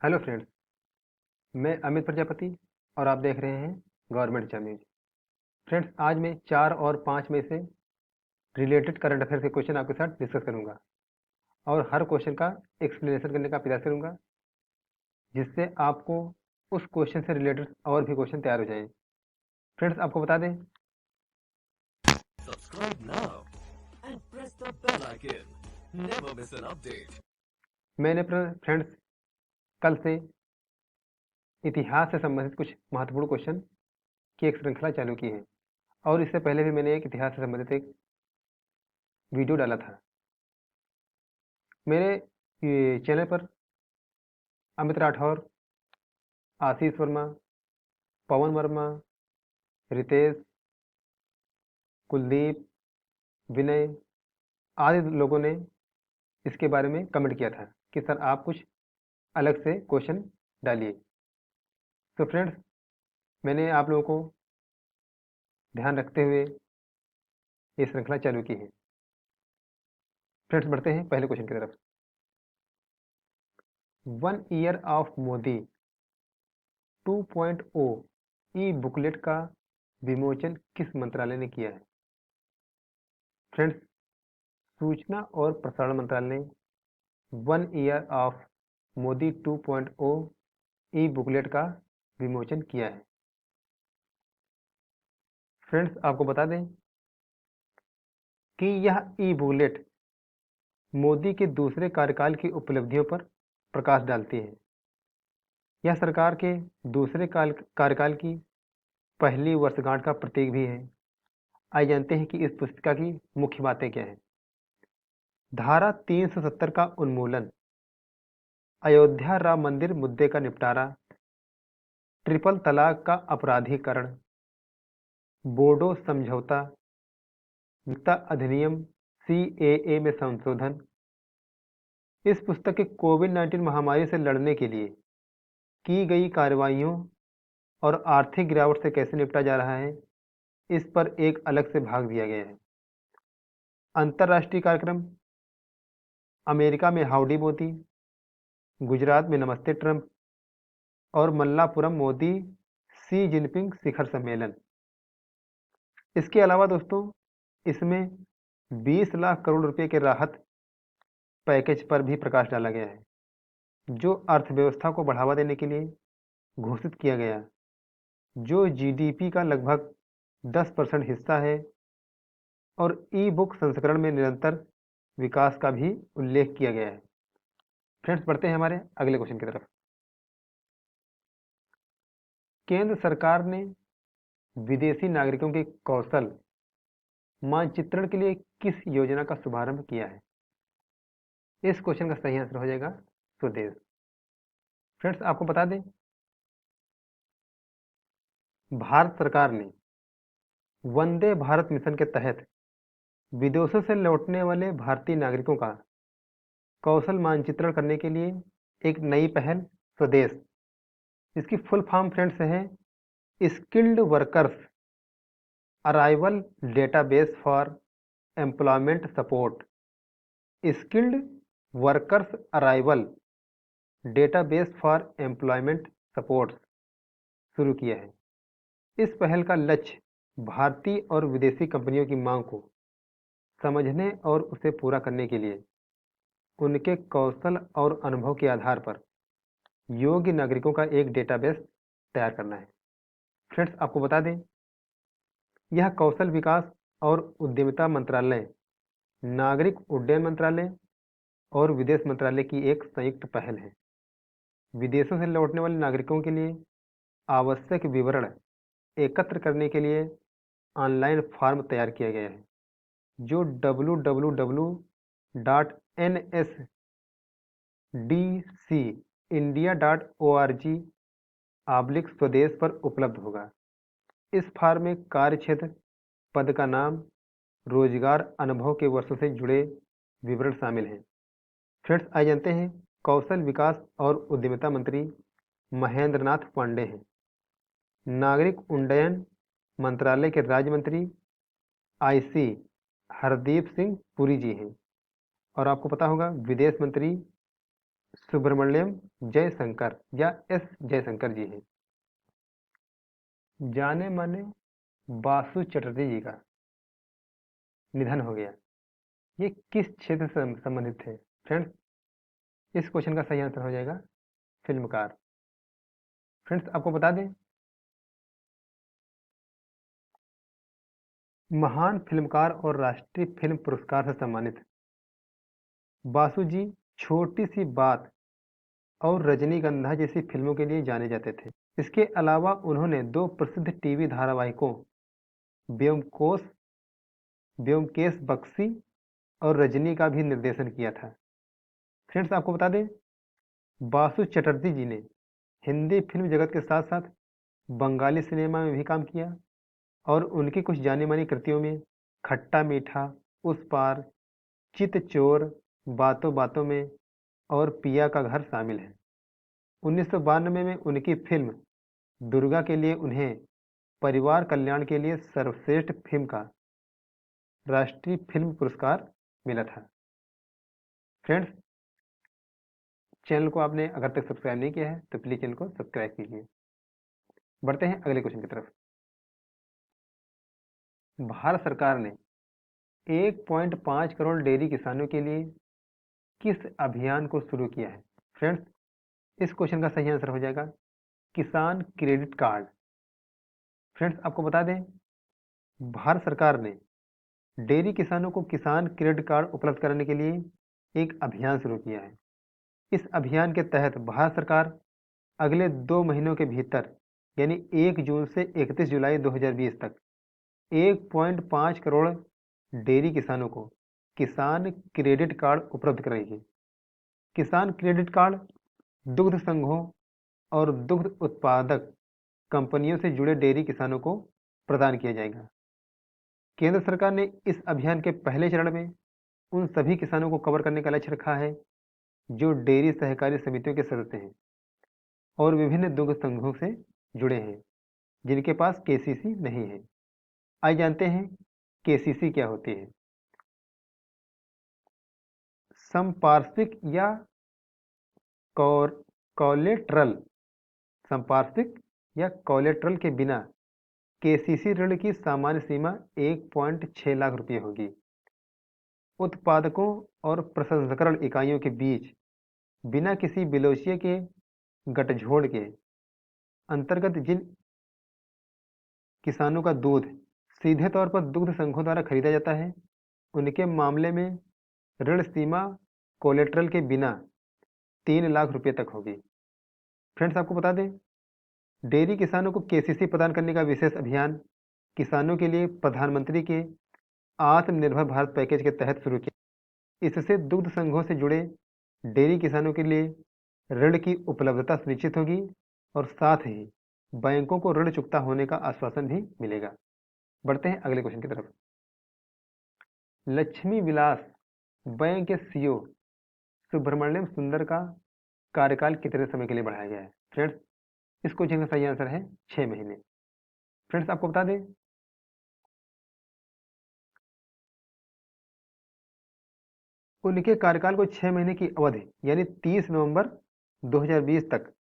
Hello friends, मैं अमित प्रजापति और आप देख रहे हैं गवर्नमेंट एग्जाम न्यूज। फ्रेंड्स, आज मैं 4 और 5 में से रिलेटेड करंट अफेयर के क्वेश्चन आपके साथ डिस्कस करूंगा और हर क्वेश्चन का एक्सप्लेनेशन करने का प्रयास करूंगा, जिससे आपको उस क्वेश्चन से रिलेटेड और भी क्वेश्चन तैयार हो जाएं। फ्रेंड्स, आपको बता दें, Subscribe now and press the bell icon. Never miss an update. मैंने फ्रेंड्स कल से इतिहास से संबंधित कुछ महत्वपूर्ण क्वेश्चन की एक श्रृंखला चालू की है और इससे पहले भी मैंने एक इतिहास से संबंधित एक वीडियो डाला था। मेरे चैनल पर अमित राठौर, आशीष वर्मा, पवन वर्मा, रितेश, कुलदीप, विनय आदि लोगों ने इसके बारे में कमेंट किया था कि सर आप कुछ अलग से क्वेश्चन डालिए। तो फ्रेंड्स, मैंने आप लोगों को ध्यान रखते हुए ये श्रृंखला चालू की है। फ्रेंड्स, बढ़ते हैं पहले क्वेश्चन की तरफ। 1 year of Modi 2.0 E booklet का विमोचन किस मंत्रालय ने किया है? फ्रेंड्स, सूचना और प्रसारण मंत्रालय ने 1 year of Modi 2.0 E booklet का विमोचन किया है। फ्रेंड्स, आपको बता दें कि यह ई बुकलेट मोदी के दूसरे कार्यकाल की उपलब्धियों पर प्रकाश डालती है। यह सरकार के दूसरे कार्यकाल की पहली वर्षगांठ का प्रतीक भी है। आइए जानते हैं कि इस पुस्तिका की मुख्य बातें क्या हैं। धारा 370 का उन्मूलन, अयोध्या राम मंदिर मुद्दे का निपटारा, ट्रिपल तलाक का अपराधीकरण, बोडो समझौता, नागरिकता अधिनियम CAA में संशोधन। इस पुस्तक के कोविड-19 महामारी से लड़ने के लिए की गई कार्रवाइयों और आर्थिक गिरावट से कैसे निपटा जा रहा है, इस पर एक अलग से भाग दिया गया है। अंतर्राष्ट्रीय कार्यक्रम, अमेरिका में हाउडी मोदी, गुजरात में नमस्ते ट्रंप और मल्लापुरम मोदी शी जिनपिंग शिखर सम्मेलन। इसके अलावा दोस्तों, इसमें 20 लाख करोड़ रुपए के राहत पैकेज पर भी प्रकाश डाला गया है, जो अर्थव्यवस्था को बढ़ावा देने के लिए घोषित किया गया, जो GDP का लगभग 10% हिस्सा है और ई बुक संस्करण में निरंतर विकास का भी उल्लेख किया गया है। फ्रेंड्स, बढ़ते हैं हमारे अगले क्वेश्चन की तरफ। केंद्र सरकार ने विदेशी नागरिकों के कौशल मानचित्रण के लिए किस योजना का शुभारंभ किया है? इस क्वेश्चन का सही आंसर हो जाएगा स्वदेश। फ्रेंड्स, आपको बता दें, भारत सरकार ने वंदे भारत मिशन के तहत विदेशों से लौटने वाले भारतीय नागरिकों का कौशल मानचित्रण करने के लिए एक नई पहल स्वदेश, इसकी फुल फॉर्म फ्रेंड्स है skilled workers arrival database for employment support. Skilled workers arrival database for employment support शुरू किया है। इस पहल का लक्ष्य भारतीय और विदेशी कंपनियों की मांग को समझने और उसे पूरा करने के लिए उनके कौशल और अनुभव के आधार पर योग्य नागरिकों का एक डेटाबेस तैयार करना है। फ्रेंड्स, आपको बता दें, यह कौशल विकास और उद्यमिता मंत्रालय, नागरिक उड्डयन मंत्रालय और विदेश मंत्रालय की एक संयुक्त पहल है। विदेशों से लौटने वाले नागरिकों के लिए आवश्यक विवरण एकत्र करने के लिए ऑनलाइन फॉर्म तैयार किया गया है, जो www.nsdcindia.org/स्वदेश पर उपलब्ध होगा। इस फॉर्म में कार्य क्षेत्र, पद का नाम, रोजगार अनुभव के वर्षों से जुड़े विवरण शामिल हैं। फ्रेंड्स, आइए जानते हैं, कौशल विकास और उद्यमिता मंत्री महेंद्र नाथ पांडे हैं। नागरिक उड्डयन मंत्रालय के राज्य मंत्री IC हरदीप सिंह पुरी जी हैं। और आपको पता होगा, विदेश मंत्री सुब्रमण्यम जयशंकर या एस जयशंकर जी हैं। जाने माने बासु चटर्जी जी का निधन हो गया। ये किस क्षेत्र से संबंधित थे? फ्रेंड्स, इस क्वेश्चन का सही आंसर हो जाएगा फिल्मकार। फ्रेंड्स, आपको बता दें, महान फिल्मकार और राष्ट्रीय फिल्म पुरस्कार से सम्मानित बासु जी छोटी सी बात और रजनीगंधा जैसी फिल्मों के लिए जाने जाते थे। इसके अलावा उन्होंने 2 प्रसिद्ध टीवी धारावाहिकों ब्योमकोस ब्योमकेश बक्सी और रजनी का भी निर्देशन किया था। फ्रेंड्स, आपको बता दें, बासु चटर्जी जी ने हिंदी फिल्म जगत के साथ साथ बंगाली सिनेमा में भी काम किया और उनकी कुछ जानी मानी कृतियों में खट्टा मीठा, उस पार, चितचोर, बातों बातों में और पिया का घर शामिल हैं। 1992 में उनकी फिल्म दुर्गा के लिए उन्हें परिवार कल्याण के लिए सर्वश्रेष्ठ फिल्म का राष्ट्रीय फिल्म पुरस्कार मिला था। फ्रेंड्स, चैनल को आपने अगर तक सब्सक्राइब नहीं किया है तो प्लीज़ चैनल को सब्सक्राइब कीजिए। बढ़ते हैं अगले क्वेश्चन की तरफ। भारत सरकार ने 1.5 करोड़ डेयरी किसानों के लिए किस अभियान को शुरू किया है? फ्रेंड्स, इस क्वेश्चन का सही आंसर हो जाएगा किसान क्रेडिट कार्ड। फ्रेंड्स, आपको बता दें, भारत सरकार ने डेयरी किसानों को किसान क्रेडिट कार्ड उपलब्ध कराने के लिए एक अभियान शुरू किया है। इस अभियान के तहत भारत सरकार अगले 2 महीनों के भीतर यानी 1 जून से 31 जुलाई 2020 तक 1.5 करोड़ डेयरी किसानों को किसान क्रेडिट कार्ड उपलब्ध कराएगी। किसान क्रेडिट कार्ड दुग्ध संघों और दुग्ध उत्पादक कंपनियों से जुड़े डेयरी किसानों को प्रदान किया जाएगा। केंद्र सरकार ने इस अभियान के पहले चरण में उन सभी किसानों को कवर करने का लक्ष्य रखा है जो डेयरी सहकारी समितियों के सदस्य हैं और विभिन्न दुग्ध संघों से जुड़े हैं जिनके पास केसीसी नहीं है। आइए जानते हैं केसीसी क्या होती है। संपार्श्विक या कोलेट्रल संपार्श्विक या कोलेट्रल के बिना केसीसी ऋण की सामान्य सीमा 1.6 लाख रुपये होगी। उत्पादकों और प्रसंस्करण इकाइयों के बीच बिना किसी बिलोशिये के गठजोड़ के अंतर्गत जिन किसानों का दूध सीधे तौर पर दुग्ध संघों द्वारा खरीदा जाता है उनके मामले में ऋण सीमा कोलेट्रल के बिना 3 लाख रुपये तक होगी। फ्रेंड्स, आपको बता दें, डेयरी किसानों को केसीसी प्रदान करने का विशेष अभियान किसानों के लिए प्रधानमंत्री के आत्मनिर्भर भारत पैकेज के तहत शुरू किया। इससे दुग्ध संघों से जुड़े डेयरी किसानों के लिए ऋण की उपलब्धता सुनिश्चित होगी और साथ ही बैंकों को ऋण चुकता होने का आश्वासन भी मिलेगा। बढ़ते हैं अगले क्वेश्चन की तरफ। लक्ष्मी विलास बैंक के सीईओ सुब्रमण्यम सुंदर का कार्यकाल कितने समय के लिए बढ़ाया गया है? फ्रेंड्स, इस क्वेश्चन का सही आंसर है 6 महीने। फ्रेंड्स, आपको बता दें, उनके कार्यकाल को 6 महीने की अवधि यानी 30 नवंबर 2020 तक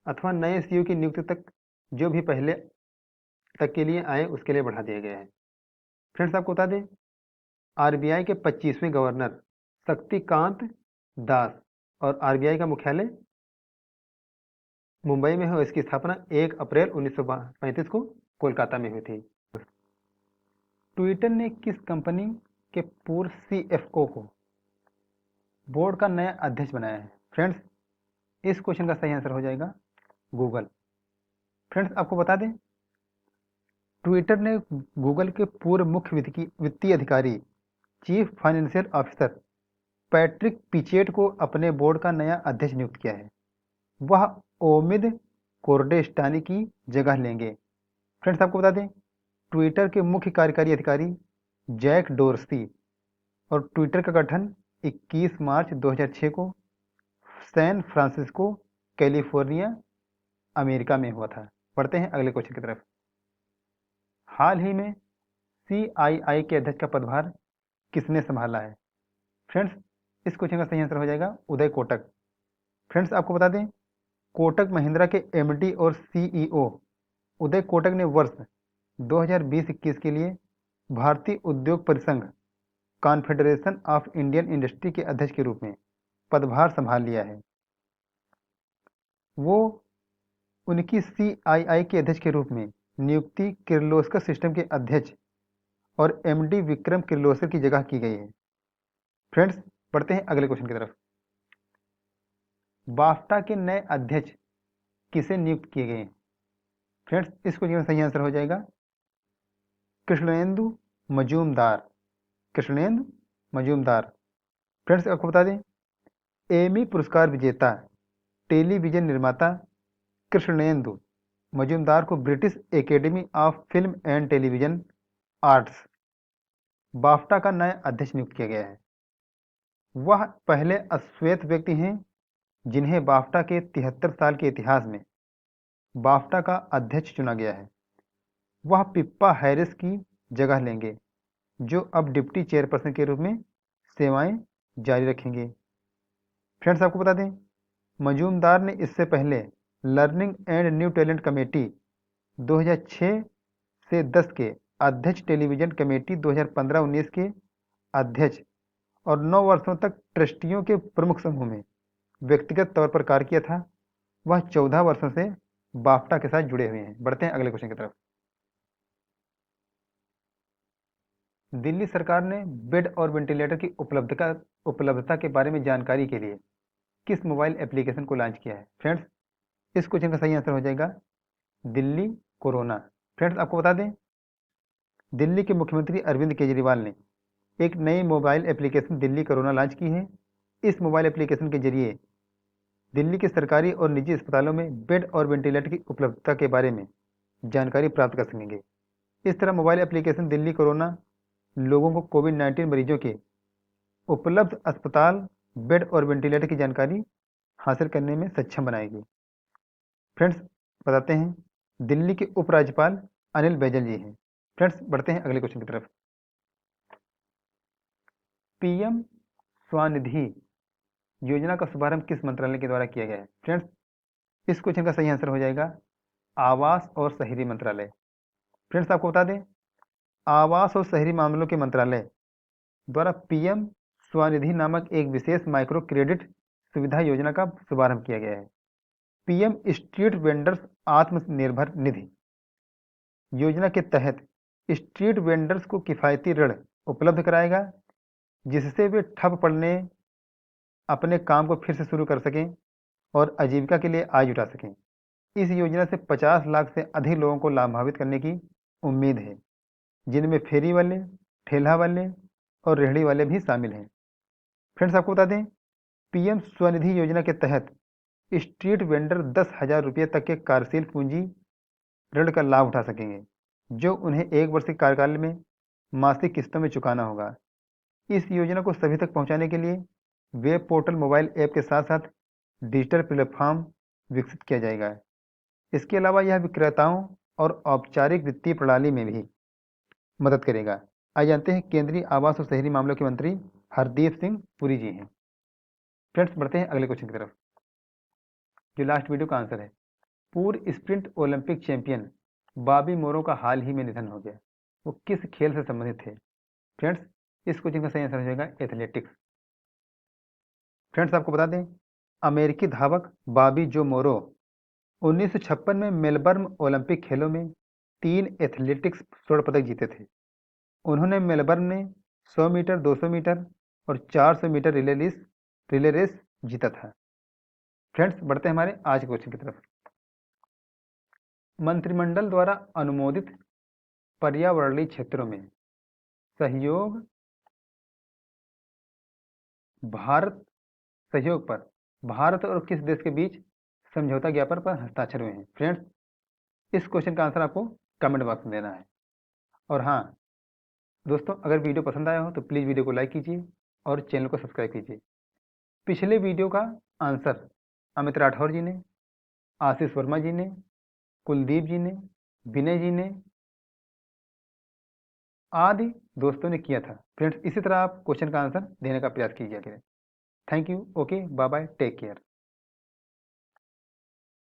अथवा नए सीईओ की नियुक्ति तक जो भी पहले तक के लिए आए उसके लिए बढ़ा दिया गया है। फ्रेंड्स, आपको बता दें, आरबीआई के 25वें गवर्नर शक्तिकांत दास और आरबीआई का मुख्यालय मुंबई में है और इसकी स्थापना 1 अप्रैल 1935 को कोलकाता में हुई थी। ट्विटर ने किस कंपनी के पूर्व सीएफओ को बोर्ड का नया अध्यक्ष बनाया है? फ्रेंड्स, इस क्वेश्चन का सही आंसर हो जाएगा गूगल। फ्रेंड्स, आपको बता दें, ट्विटर ने गूगल के पूर्व मुख्य वित्तीय अधिकारी चीफ फाइनेंशियल ऑफिसर पैट्रिक पिचेट को अपने बोर्ड का नया अध्यक्ष नियुक्त किया है। वह ओमिद कोर्डेस्टानी की जगह लेंगे। फ्रेंड्स, आपको बता दें, ट्विटर के मुख्य कार्यकारी अधिकारी जैक डोर्सी और ट्विटर का गठन 21 मार्च 2006 को सैन फ्रांसिस्को, कैलिफोर्निया, अमेरिका में हुआ था। बढ़ते हैं अगले क्वेश्चन की तरफ। हाल ही में सीआईआई के अध्यक्ष का पदभार किसने संभाला है? फ्रेंड्स, इस क्वेश्चन का सही आंसर हो जाएगा उदय कोटक। फ्रेंड्स आपको बता दें, कोटक महिंद्रा के एमडी और सीईओ उदय कोटक ने वर्ष 2020-21 के लिए भारतीय उद्योग परिसंघ कॉन्फेडरेशन ऑफ इंडियन इंडस्ट्री के अध्यक्ष के रूप में पदभार संभाल लिया है। वो उनकी सीआईआई के अध्यक्ष के रूप में नियुक्ति किर्लोस्कर सिस्टम के अध्यक्ष और एमडी विक्रम किर्लोस्कर की जगह की गई है। फ्रेंड्स बढ़ते हैं अगले क्वेश्चन की तरफ। बाफ्टा के नए अध्यक्ष किसे नियुक्त किए गए हैं? फ्रेंड्स इस क्वेश्चन का सही आंसर हो जाएगा कृष्णेंदु मजूमदार। कृष्णेंदु मजूमदार। फ्रेंड्स आपको बता दें, एमी पुरस्कार विजेता टेलीविजन निर्माता कृष्णेंदु मजूमदार को British academy of film and television arts BAFTA का नया अध्यक्ष नियुक्त किया गया है। वह पहले अश्वेत व्यक्ति हैं जिन्हें बाफ्टा के 73 साल के इतिहास में बाफ्टा का अध्यक्ष चुना गया है। वह पिप्पा हैरिस की जगह लेंगे, जो अब डिप्टी चेयरपर्सन के रूप में सेवाएं जारी रखेंगे। फ्रेंड्स आपको बता दें, मजूमदार ने इससे पहले learning and new talent committee 2006 से 10 के अध्यक्ष, टेलीविजन कमेटी 2015-19 के अध्यक्ष और 9 वर्षों तक ट्रस्टियों के प्रमुख समूह में व्यक्तिगत तौर पर कार्य किया था। वह 14 वर्षों से बाफ्टा के साथ जुड़े हुए हैं। बढ़ते हैं अगले क्वेश्चन की तरफ। दिल्ली सरकार ने बेड और वेंटिलेटर की उपलब्धता के बारे में जानकारी के लिए किस मोबाइल एप्लीकेशन को लॉन्च किया है? फ्रेंड्स इस क्वेश्चन का सही आंसर हो जाएगा दिल्ली कोरोना। फ्रेंड्स आपको बता दें, दिल्ली के मुख्यमंत्री अरविंद केजरीवाल ने एक नई mobile application Delhi corona launch की है। इस मोबाइल एप्लीकेशन के जरिए दिल्ली के सरकारी और निजी अस्पतालों में बेड और वेंटिलेटर की उपलब्धता के बारे में जानकारी प्राप्त कर सकेंगे। इस तरह मोबाइल एप्लीकेशन दिल्ली कोरोना लोगों को कोविड-19 मरीजों के उपलब्ध अस्पताल, बेड और वेंटिलेटर की जानकारी हासिल करने में सक्षम बनाएगी। फ्रेंड्स बताते हैं, दिल्ली के उपराज्यपाल अनिल बैजल जी हैं। फ्रेंड्स बढ़ते हैं अगले क्वेश्चन की तरफ। पीएम स्वनिधि योजना का शुभारंभ किस मंत्रालय के द्वारा किया गया है? फ्रेंड्स इस क्वेश्चन का सही आंसर हो जाएगा आवास और शहरी मंत्रालय। फ्रेंड्स आपको बता दें, आवास और शहरी मामलों के मंत्रालय द्वारा पीएम स्वनिधि नामक एक विशेष माइक्रो क्रेडिट सुविधा योजना का शुभारंभ किया गया है। PM street vendors Atmanirbhar Nidhi योजना के तहत स्ट्रीट वेंडर्स को किफायती ऋण उपलब्ध कराएगा, जिससे वे ठप पड़ने अपने काम को फिर से शुरू कर सकें और आजीविका के लिए आय जुटा सकें। इस योजना से 50 लाख से अधिक लोगों को लाभान्वित करने की उम्मीद है, जिनमें फेरी वाले, ठेला वाले और रेहड़ी वाले भी शामिल हैं। फ्रेंड्स आपको बता दें, पीएम स्वनिधि योजना के तहत स्ट्रीट वेंडर 10,000 रुपये तक के कार्यशील पूंजी ऋण का लाभ उठा सकेंगे, जो उन्हें 1 वर्ष के कार्यकाल में मासिक किस्तों में चुकाना होगा। इस योजना को सभी तक पहुंचाने के लिए वेब पोर्टल, मोबाइल ऐप के साथ साथ डिजिटल प्लेटफॉर्म विकसित किया जाएगा। इसके अलावा यह विक्रेताओं और औपचारिक वित्तीय प्रणाली में भी मदद करेगा। आइए जानते हैं केंद्रीय आवास और शहरी मामलों के मंत्री हरदीप सिंह पुरी जी हैं। फ्रेंड्स बढ़ते हैं अगले क्वेश्चन की तरफ, जो लास्ट वीडियो का आंसर है। पूर्व स्प्रिंट ओलंपिक चैंपियन बॉबी मोरो का हाल ही में निधन हो गया। वो किस खेल से संबंधित थे? फ्रेंड्स इस क्वेश्चन का सही आंसर हो जाएगा एथलेटिक्स। फ्रेंड्स आपको बता दें, अमेरिकी धावक बॉबी जो मोरो 1956 में मेलबर्न ओलंपिक खेलों में 3 एथलेटिक्स स्वर्ण पदक जीते थे। उन्होंने मेलबर्न में 100 मीटर, 200 मीटर और 400 मीटर रिले रेस जीता था। फ्रेंड्स बढ़ते हैं हमारे आज के क्वेश्चन की तरफ। मंत्रिमंडल द्वारा अनुमोदित पर्यावरणीय क्षेत्रों में सहयोग पर भारत और किस देश के बीच समझौता ज्ञापन पर हस्ताक्षर हुए हैं? फ्रेंड्स इस क्वेश्चन का आंसर आपको कमेंट बॉक्स में देना है। और हाँ दोस्तों, अगर वीडियो पसंद आया हो तो प्लीज़ वीडियो को लाइक कीजिए और चैनल को सब्सक्राइब कीजिए। पिछले वीडियो का आंसर अमित राठौर जी ने, आशीष वर्मा जी ने, कुलदीप जी ने, विनय जी ने आदि दोस्तों ने किया था। फ्रेंड्स इसी तरह आप क्वेश्चन का आंसर देने का प्रयास कीजिए। Thank you. Okay, bye bye, take care.